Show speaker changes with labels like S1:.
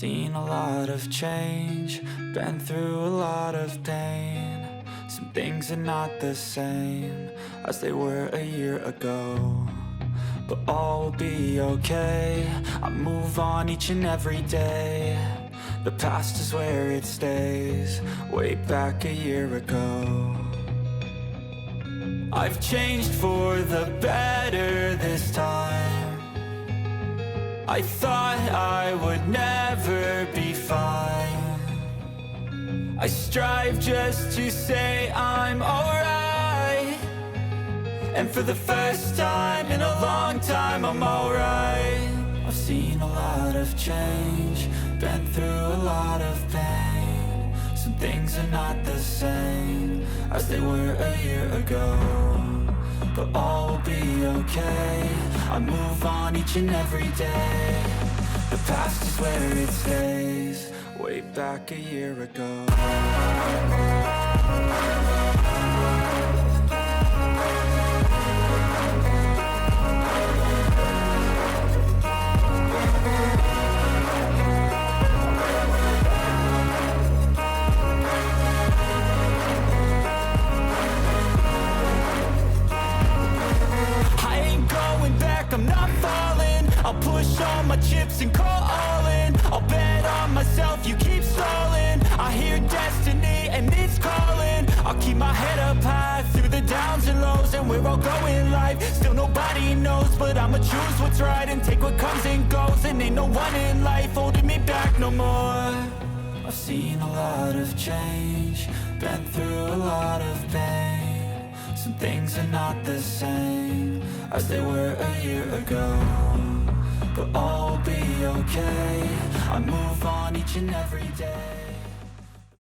S1: seen a lot of change, been through a lot of pain. Some things are not the same as they were a year ago, but all will be okay. I move on each and every day. The past is where it stays, way back a year ago. I've changed for the better this time. I thought I would never be fine. I strive just to say I'm alright, and for the first time in a long time I'm alright. I've seen a lot of change, been through a lot of pain. Some things are not the same as they were a year ago, but all will be okay. I move on each and every day. The past is where it stays, way back a year ago. I'm not falling, I'll push all my chips and call all in. I'll bet on myself, you keep stalling. I hear destiny and it's calling. I'll keep my head up high through the downs and lows, and we're all going in life. Still nobody knows, but I'ma choose what's right and take what comes and goes. And ain't no one in life holding me back no more. I've seen a lot of change, been through a lot of pain. Some things are not the same as they were a year ago, but all will be okay. I move on each and every day.